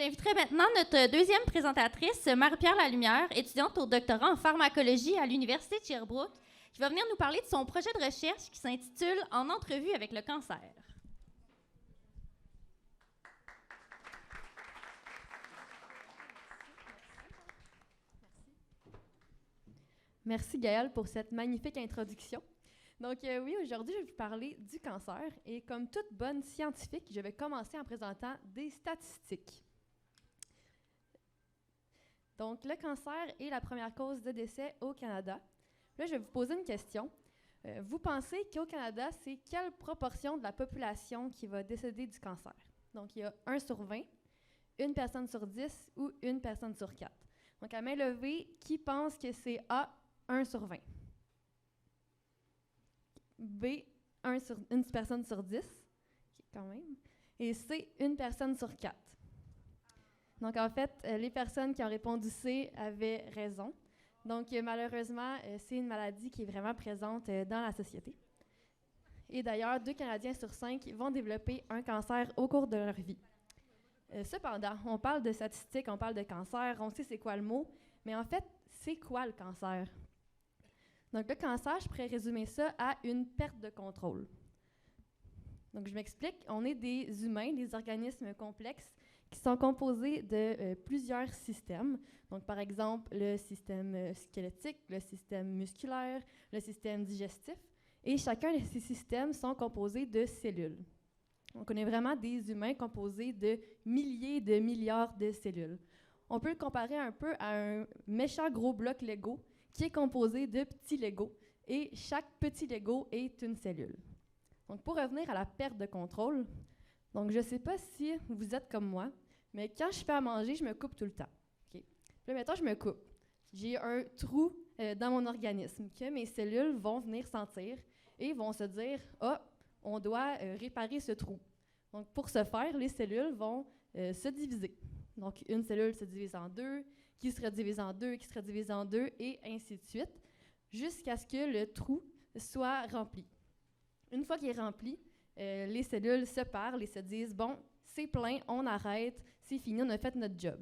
J'inviterai maintenant notre deuxième présentatrice, Marie-Pierre Lalumière, étudiante au doctorat en pharmacologie à l'Université de Sherbrooke, qui va venir nous parler de son projet de recherche qui s'intitule « En entrevue avec le cancer ». Merci Gaëlle pour cette magnifique introduction. Donc oui, aujourd'hui, je vais vous parler du cancer et comme toute bonne scientifique, je vais commencer en présentant des statistiques. Donc le cancer est la première cause de décès au Canada. Là, je vais vous poser une question. Vous pensez qu'au Canada, c'est quelle proportion de la population qui va décéder du cancer? Donc il y a 1 sur 20, 1 personne sur 10 ou 1 personne sur 4. Donc à main levée, qui pense que c'est A, 1 sur 20? B, 1 personne sur 10, quand même. Et C, 1 personne sur 4. Donc, en fait, les personnes qui ont répondu C avaient raison. Donc, malheureusement, c'est une maladie qui est vraiment présente dans la société. Et d'ailleurs, 2 Canadiens sur 5 vont développer un cancer au cours de leur vie. Cependant, on parle de statistiques, on parle de cancer, on sait c'est quoi le mot, mais en fait, c'est quoi le cancer? Donc, le cancer, je pourrais résumer ça à une perte de contrôle. Donc, je m'explique. On est des humains, des organismes complexes qui sont composés de plusieurs systèmes. Donc, par exemple, le système squelettique, le système musculaire, le système digestif. Et chacun de ces systèmes sont composés de cellules. Donc, on est vraiment des humains composés de milliers de milliards de cellules. On peut le comparer un peu à un méchant gros bloc Lego qui est composé de petits Legos, et chaque petit Lego est une cellule. Donc, pour revenir à la perte de contrôle, donc je ne sais pas si vous êtes comme moi, mais quand je fais à manger, je me coupe tout le temps. Okay? Puis là, maintenant, je me coupe. J'ai un trou dans mon organisme que mes cellules vont venir sentir et vont se dire « Ah, on doit réparer ce trou ». Donc, pour ce faire, les cellules vont se diviser. Donc, une cellule se divise en 2, qui sera divisé en 2, qui sera divisé en 2, et ainsi de suite, jusqu'à ce que le trou soit rempli. Une fois qu'il est rempli, les cellules se parlent et se disent « Bon, c'est plein, on arrête, c'est fini, on a fait notre job ».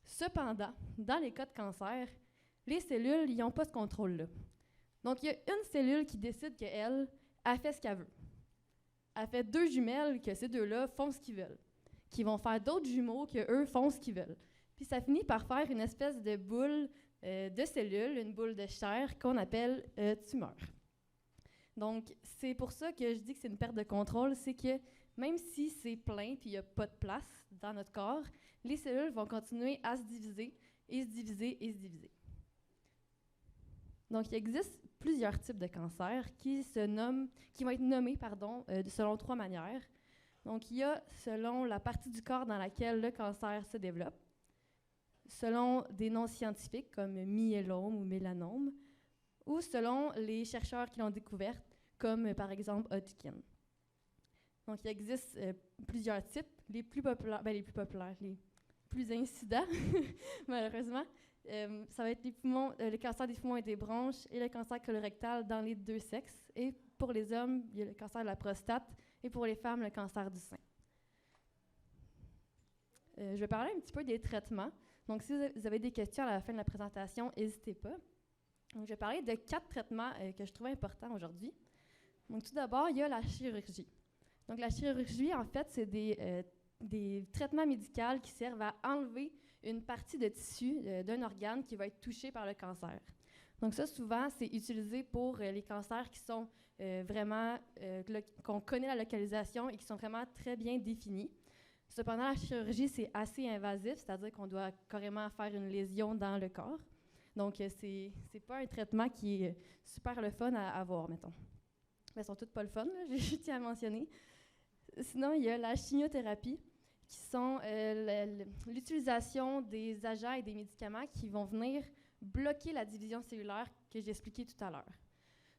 Cependant, dans les cas de cancer, les cellules, ils n'ont pas ce contrôle-là. Donc, il y a une cellule qui décide qu'elle a fait ce qu'elle veut. Elle fait 2 jumelles que ces 2-là font ce qu'ils veulent, qui vont faire d'autres jumeaux qu'eux font ce qu'ils veulent. Puis ça finit par faire une espèce de boule de cellules, une boule de chair qu'on appelle tumeur. Donc, c'est pour ça que je dis que c'est une perte de contrôle, c'est que même si c'est plein puis il n'y a pas de place dans notre corps, les cellules vont continuer à se diviser et se diviser et se diviser. Donc, il existe plusieurs types de cancers qui vont être nommés selon 3 manières. Donc, il y a selon la partie du corps dans laquelle le cancer se développe, selon des noms scientifiques comme myélome ou mélanome, ou selon les chercheurs qui l'ont découverte, comme par exemple Hodgkin. Donc, il existe plusieurs types, les plus populaires, les plus incidents, malheureusement. Ça va être les poumons, le cancer des poumons et des bronches et le cancer colorectal dans les 2 sexes. Et pour les hommes, il y a le cancer de la prostate et pour les femmes, le cancer du sein. Je vais parler un petit peu des traitements. Donc, si vous avez des questions à la fin de la présentation, n'hésitez pas. Donc, je vais parler de 4 traitements que je trouve importants aujourd'hui. Donc, tout d'abord, il y a la chirurgie. Donc, la chirurgie, en fait, c'est des traitements médicaux qui servent à enlever une partie de tissu d'un organe qui va être touché par le cancer. Donc, ça, souvent, c'est utilisé pour les cancers qui sont qu'on connaît la localisation et qui sont vraiment très bien définis. Cependant, la chirurgie, c'est assez invasif, c'est-à-dire qu'on doit carrément faire une lésion dans le corps. Donc, c'est pas un traitement qui est super le fun à avoir, mettons. Mais elles sont toutes pas le fun, là, je tiens à mentionner. Sinon, il y a la chimiothérapie, qui sont l'utilisation des agents et des médicaments qui vont venir bloquer la division cellulaire que j'ai expliqué tout à l'heure.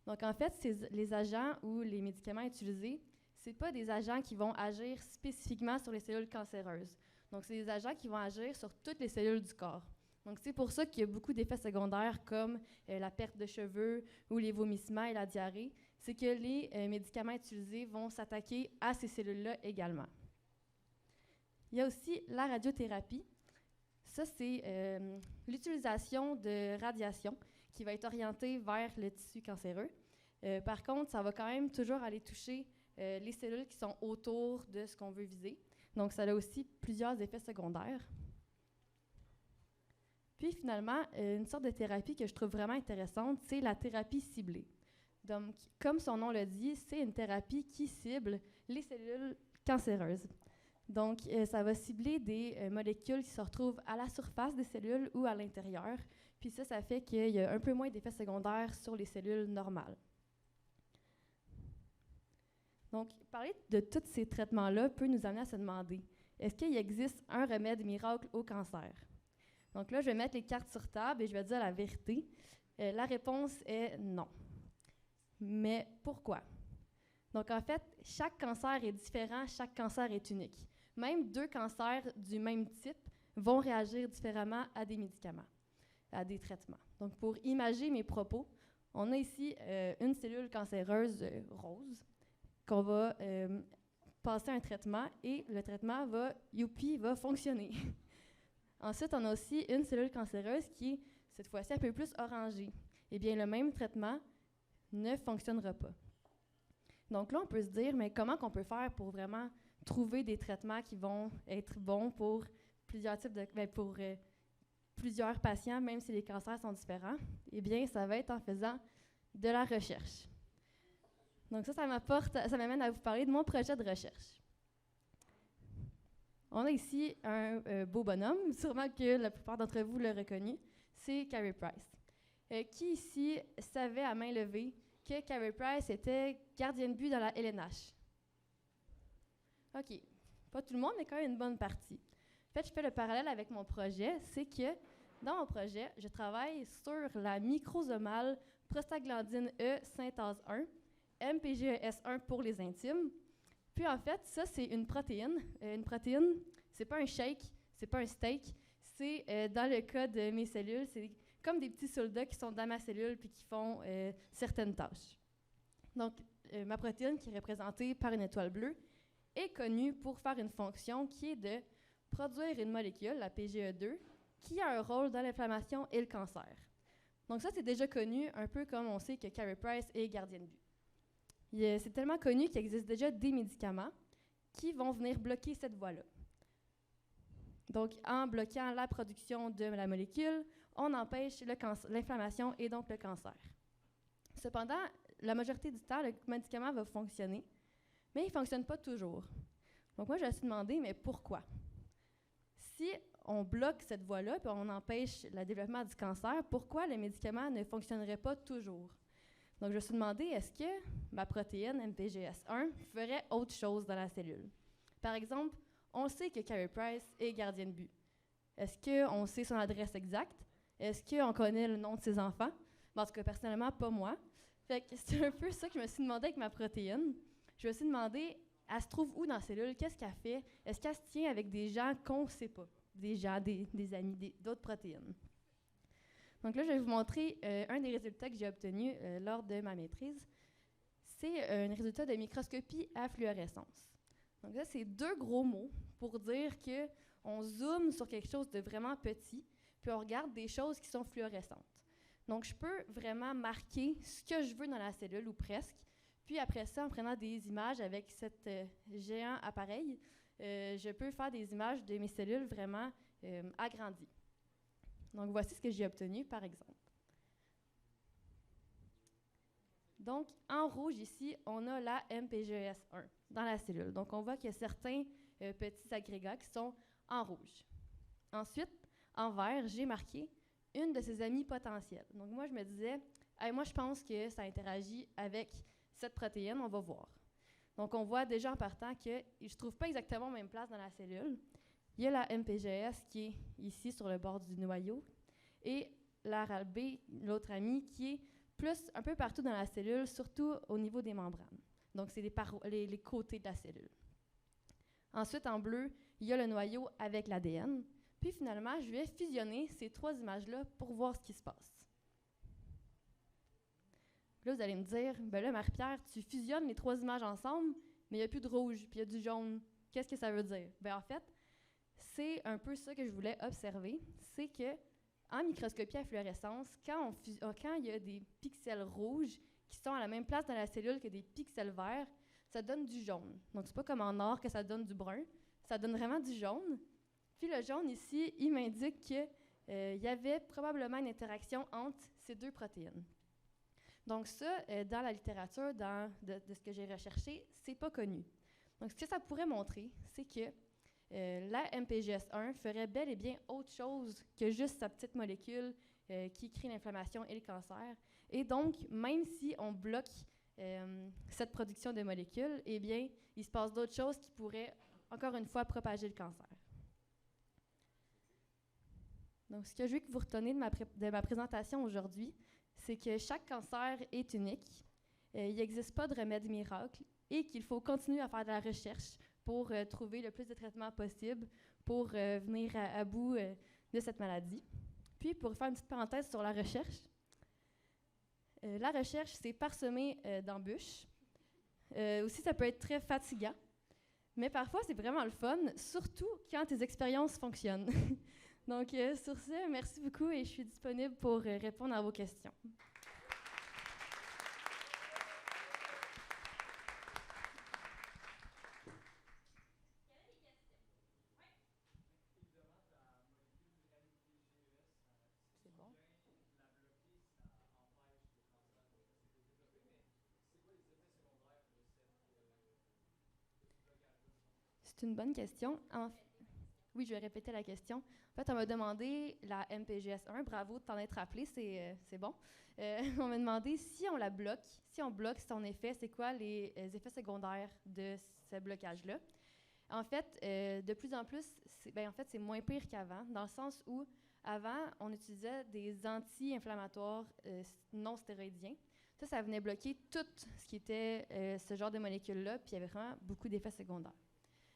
Donc, en fait, les agents ou les médicaments utilisés, ce pas des agents qui vont agir spécifiquement sur les cellules cancéreuses. Donc, c'est des agents qui vont agir sur toutes les cellules du corps. Donc, c'est pour ça qu'il y a beaucoup d'effets secondaires comme la perte de cheveux ou les vomissements et la diarrhée. C'est que les médicaments utilisés vont s'attaquer à ces cellules-là également. Il y a aussi la radiothérapie. Ça, c'est l'utilisation de radiation qui va être orientée vers le tissu cancéreux. Par contre, ça va quand même toujours aller toucher les cellules qui sont autour de ce qu'on veut viser. Donc, ça a aussi plusieurs effets secondaires. Puis, finalement, une sorte de thérapie que je trouve vraiment intéressante, c'est la thérapie ciblée. Donc, comme son nom le dit, c'est une thérapie qui cible les cellules cancéreuses. Donc, ça va cibler des molécules qui se retrouvent à la surface des cellules ou à l'intérieur. Puis ça fait qu'il y a un peu moins d'effets secondaires sur les cellules normales. Donc, parler de tous ces traitements-là peut nous amener à se demander, est-ce qu'il existe un remède miracle au cancer? Donc là, je vais mettre les cartes sur table et je vais dire la vérité. La réponse est non. Mais pourquoi? Donc, en fait, chaque cancer est différent, chaque cancer est unique. Même 2 cancers du même type vont réagir différemment à des médicaments, à des traitements. Donc, pour imager mes propos, on a ici une cellule cancéreuse rose qu'on va passer un traitement et le traitement va fonctionner. Ensuite, on a aussi une cellule cancéreuse qui est, cette fois-ci, un peu plus orangée. Eh bien, le même traitement ne fonctionnera pas. Donc là, on peut se dire, mais comment qu'on peut faire pour vraiment trouver des traitements qui vont être bons pour plusieurs types de, plusieurs patients, même si les cancers sont différents? Eh bien, ça va être en faisant de la recherche. Donc ça m'amène à vous parler de mon projet de recherche. On a ici un beau bonhomme, sûrement que la plupart d'entre vous l'ont reconnu, c'est Carey Price. Qui ici savait à main levée que Carey Price était gardien de but dans la LNH? OK, pas tout le monde, mais quand même une bonne partie. En fait, je fais le parallèle avec mon projet, c'est que dans mon projet, je travaille sur la microsomale prostaglandine E synthase 1, MPGES1 pour les intimes. Puis en fait, ça, c'est une protéine. Une protéine, c'est pas un shake, c'est pas un steak. C'est, dans le cas de mes cellules, c'est comme des petits soldats qui sont dans ma cellule puis qui font certaines tâches. Donc, ma protéine, qui est représentée par une étoile bleue, est connue pour faire une fonction qui est de produire une molécule, la PGE2, qui a un rôle dans l'inflammation et le cancer. Donc ça, c'est déjà connu, un peu comme on sait que Carey Price est gardien de but. C'est tellement connu qu'il existe déjà des médicaments qui vont venir bloquer cette voie-là. Donc, en bloquant la production de la molécule, on empêche l'inflammation et donc le cancer. Cependant, la majorité du temps, le médicament va fonctionner, mais il ne fonctionne pas toujours. Donc moi, je me suis demandé, mais pourquoi? Si on bloque cette voie-là, puis on empêche le développement du cancer, pourquoi le médicament ne fonctionnerait pas toujours? Donc je me suis demandé, est-ce que ma protéine MPGS1 ferait autre chose dans la cellule? Par exemple, on sait que Carey Price est gardien de but. Est-ce qu'on sait son adresse exacte? Est-ce qu'on connaît le nom de ses enfants? Bon, en tout cas, personnellement, pas moi. Fait que c'est un peu ça que je me suis demandé avec ma protéine. Je me suis demandé, elle se trouve où dans la cellule? Qu'est-ce qu'elle fait? Est-ce qu'elle se tient avec des gens qu'on ne sait pas? Des gens, des amis, d'autres protéines. Donc là, je vais vous montrer un des résultats que j'ai obtenus lors de ma maîtrise. C'est un résultat de microscopie à fluorescence. Donc là, c'est 2 gros mots pour dire qu'on zoome sur quelque chose de vraiment petit, puis on regarde des choses qui sont fluorescentes. Donc, je peux vraiment marquer ce que je veux dans la cellule, ou presque. Puis après ça, en prenant des images avec cet géant appareil, je peux faire des images de mes cellules vraiment agrandies. Donc, voici ce que j'ai obtenu, par exemple. Donc, en rouge, ici, on a la MPGES1 dans la cellule. Donc, on voit qu'il y a certains petits agrégats qui sont en rouge. Ensuite, en vert, j'ai marqué une de ses amies potentielles. Donc, moi, je me disais, hey, moi, je pense que ça interagit avec cette protéine, on va voir. Donc, on voit déjà en partant que je ne trouve pas exactement la même place dans la cellule. Il y a la MPGS qui est ici sur le bord du noyau et la RALB, l'autre amie, qui est plus un peu partout dans la cellule, surtout au niveau des membranes. Donc, c'est les côtés de la cellule. Ensuite, en bleu, il y a le noyau avec l'ADN. Puis finalement, je vais fusionner ces 3 images-là pour voir ce qui se passe. Là, vous allez me dire, ben là, Marie-Pierre, tu fusionnes les 3 images ensemble, mais il n'y a plus de rouge, puis il y a du jaune. Qu'est-ce que ça veut dire? Ben en fait, c'est un peu ça que je voulais observer, c'est que en microscopie à fluorescence, quand il y a des pixels rouges qui sont à la même place dans la cellule que des pixels verts, ça donne du jaune. Donc, c'est pas comme en or que ça donne du brun, ça donne vraiment du jaune. Puis le jaune ici, il m'indique qu'il y avait probablement une interaction entre ces deux protéines. Donc ça, dans la littérature, de ce que j'ai recherché, c'est pas connu. Donc ce que ça pourrait montrer, c'est que la MPGS1 ferait bel et bien autre chose que juste sa petite molécule qui crée l'inflammation et le cancer. Et donc, même si on bloque cette production de molécules, eh bien, il se passe d'autres choses qui pourraient, encore une fois, propager le cancer. Donc, ce que je veux que vous reteniez de ma présentation aujourd'hui, c'est que chaque cancer est unique, il n'existe pas de remède miracle et qu'il faut continuer à faire de la recherche pour trouver le plus de traitements possible pour venir à bout de cette maladie. Puis, pour faire une petite parenthèse sur la recherche, c'est parsemé d'embûches. Aussi, ça peut être très fatigant, mais parfois, c'est vraiment le fun, surtout quand tes expériences fonctionnent. Donc, sur ce, merci beaucoup et je suis disponible pour répondre à vos questions. C'est une bonne question. Oui, je vais répéter la question. En fait, on m'a demandé la MPGS1. Bravo de t'en être rappelé, c'est bon. On m'a demandé si on la bloque, si on bloque son effet, c'est quoi les effets secondaires de ce blocage-là. En fait, de plus en plus, c'est moins pire qu'avant, dans le sens où, avant, on utilisait des anti-inflammatoires non stéroïdiens. Ça venait bloquer tout ce qui était ce genre de molécules-là, puis il y avait vraiment beaucoup d'effets secondaires.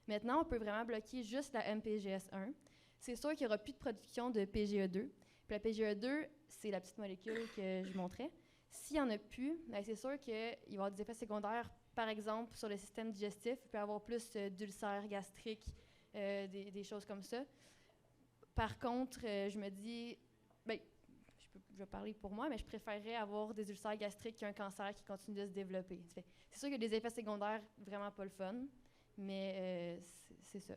Maintenant, on peut vraiment bloquer juste la MPGS1. C'est sûr qu'il n'y aura plus de production de PGE2. Puis la PGE2, c'est la petite molécule que je montrais. S'il n'y en a plus, c'est sûr qu'il va y avoir des effets secondaires, par exemple, sur le système digestif. Il peut y avoir plus d'ulcères gastriques, des choses comme ça. Par contre, je me dis, je vais parler pour moi, mais je préférerais avoir des ulcères gastriques qu'un cancer qui continue de se développer. C'est sûr qu'il y a des effets secondaires vraiment pas le fun. Mais c'est ça.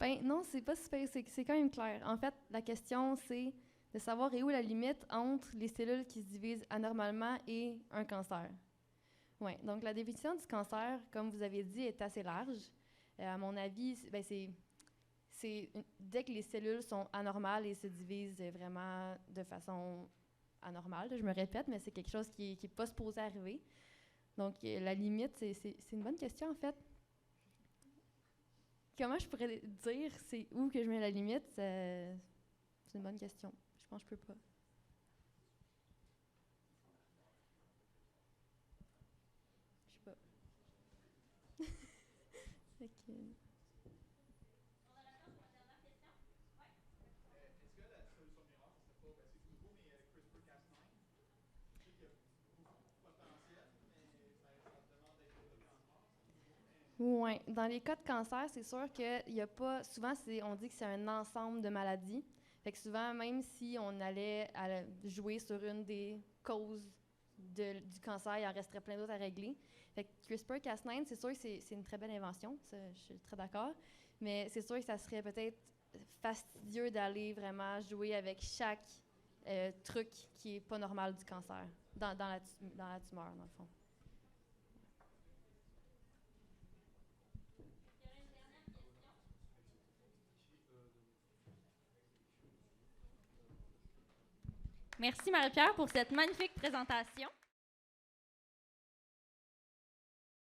Oui. Non, c'est pas super, c'est quand même clair. En fait, la question, c'est de savoir où est la limite entre les cellules qui se divisent anormalement et un cancer. Oui, donc la définition du cancer, comme vous avez dit, est assez large. À mon avis, dès que les cellules sont anormales et se divisent vraiment de façon anormale, je me répète, mais c'est quelque chose qui n'est pas supposé arriver. Donc, la limite, c'est une bonne question, en fait. Comment je pourrais dire c'est où que je mets la limite? C'est une bonne question. Je pense que je peux pas. Je sais pas. Okay. On a la chance pour la dernière question? Oui. Est-ce que la solution miracle, ce serait pas, c'est nouveau, mais CRISPR-Cas9? Je sais qu'il y a beaucoup de potentiel, mais ça demande d'être développé encore. Oui, dans les cas de cancer, c'est sûr qu'il y a pas. Souvent, on dit que c'est un ensemble de maladies. Fait que souvent, même si on allait jouer sur une des causes du cancer, il en resterait plein d'autres à régler. Fait que CRISPR-Cas9, c'est sûr que c'est une très belle invention, ça, je suis très d'accord, mais c'est sûr que ça serait peut-être fastidieux d'aller vraiment jouer avec chaque truc qui n'est pas normal du cancer, dans la tumeur, dans le fond. Merci Marie-Pierre pour cette magnifique présentation.